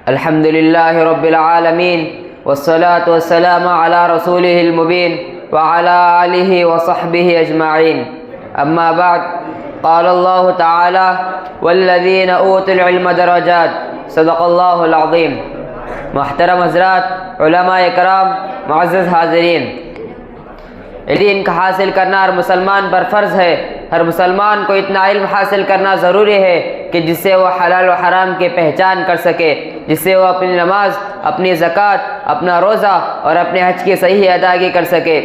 الحمد لله رب العالمين والصلاة والسلام على رسوله المبين وعلى آله وصحبه أجمعين. أما بعد، قال الله تعالى: والذين أوتوا العلم درجات. صدق الله العظیم. محترم حضرات، علماء کرام، معزز حاضرین، علم کا حاصل کرنا ہر مسلمان پر فرض ہے. ہر مسلمان کو اتنا علم حاصل کرنا ضروری ہے کہ جس سے وہ حلال و حرام کی پہچان کر سکے، جس سے وہ اپنی نماز، اپنی زکوٰۃ، اپنا روزہ اور اپنے حج کی صحیح ادائیگی کر سکے.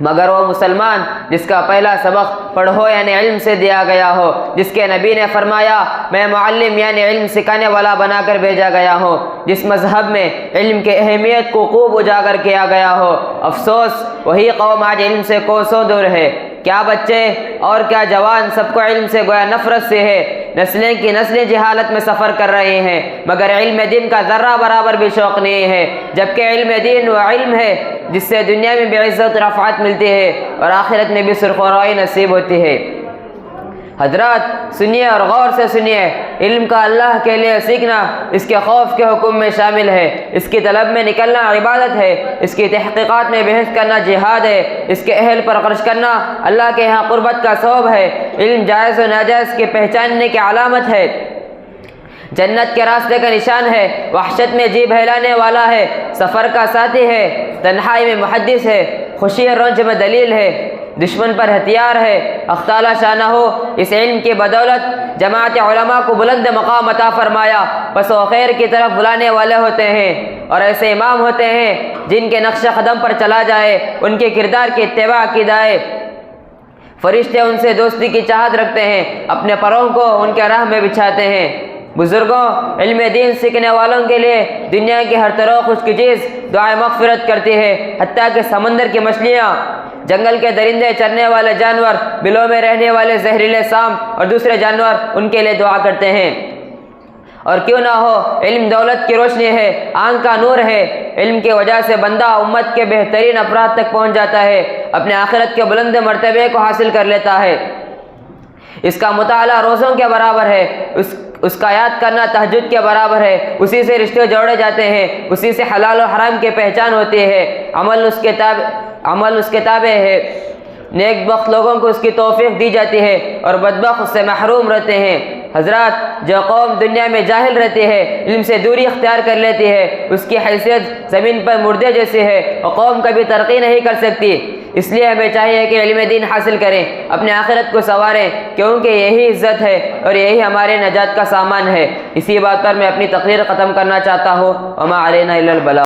مگر وہ مسلمان جس کا پہلا سبق پڑھو یعنی علم سے دیا گیا ہو، جس کے نبی نے فرمایا میں معلم یعنی علم سکھانے والا بنا کر بھیجا گیا ہوں، جس مذہب میں علم کے اہمیت کو خوب اجاگر کیا گیا ہو، افسوس وہی قوم آج علم سے کوسوں دور ہے. کیا بچے اور کیا جوان، سب کو علم سے گویا نفرت سے ہے. نسلیں کی نسلیں جہالت میں سفر کر رہے ہیں، مگر علم دین کا ذرہ برابر بھی شوق نہیں ہے. جبکہ علم دین وہ علم ہے جس سے دنیا میں بھی عزت و رفعت ملتی ہے اور آخرت میں بھی سرخروئی نصیب ہوتی ہے. حضرات سنیے اور غور سے سنیے، علم کا اللہ کے لیے سیکھنا اس کے خوف کے حکم میں شامل ہے، اس کی طلب میں نکلنا عبادت ہے، اس کی تحقیقات میں بحث کرنا جہاد ہے، اس کے اہل پر خرچ کرنا اللہ کے ہاں قربت کا ثواب ہے. علم جائز و ناجائز کے پہچاننے کی علامت ہے، جنت کے راستے کا نشان ہے، وحشت میں جی بہلانے والا ہے، سفر کا ساتھی ہے، تنہائی میں محدث ہے، خوشی اور رنج میں دلیل ہے، دشمن پر ہتھیار ہے. اختالہ شانہ ہو اس علم کی بدولت جماعت علماء کو بلند مقام عطا فرمایا، بس وہ خیر کی طرف بلانے والے ہوتے ہیں اور ایسے امام ہوتے ہیں جن کے نقش قدم پر چلا جائے، ان کے کردار کی اتباع کی جائے. فرشتے ان سے دوستی کی چاہت رکھتے ہیں، اپنے پروں کو ان کے راہ میں بچھاتے ہیں. بزرگوں، علم دین سیکھنے والوں کے لیے دنیا کی ہر طرح خوش کی چیز دعائے مغفرت کرتی ہے، حتیٰ کہ سمندر کی مچھلیاں، جنگل کے درندے، چرنے والے جانور، بلوں میں رہنے والے زہریلے سانپ اور دوسرے جانور ان کے لیے دعا کرتے ہیں. اور کیوں نہ ہو، علم دولت کی روشنی ہے، آنکھ کا نور ہے. علم کی وجہ سے بندہ امت کے بہترین افراد تک پہنچ جاتا ہے، اپنے آخرت کے بلند مرتبے کو حاصل کر لیتا ہے. اس کا مطالعہ روزوں کے برابر ہے، اس کا یاد کرنا تہجد کے برابر ہے. اسی سے رشتے جوڑے جاتے ہیں، اسی سے حلال و حرام کی پہچان ہوتی ہے. عمل اس کے تابع ہے. نیک بخت لوگوں کو اس کی توفیق دی جاتی ہے اور بدبخت اس سے محروم رہتے ہیں. حضرات، جو قوم دنیا میں جاہل رہتی ہے، علم سے دوری اختیار کر لیتی ہے، اس کی حیثیت زمین پر مردے جیسی ہے اور قوم کبھی ترقی نہیں کر سکتی. اس لیے ہمیں چاہیے کہ علم دین حاصل کریں، اپنے آخرت کو سنواریں، کیونکہ یہی عزت ہے اور یہی ہمارے نجات کا سامان ہے. اسی بات پر میں اپنی تقریر ختم کرنا چاہتا ہوں. وما علینا الا البلاغ.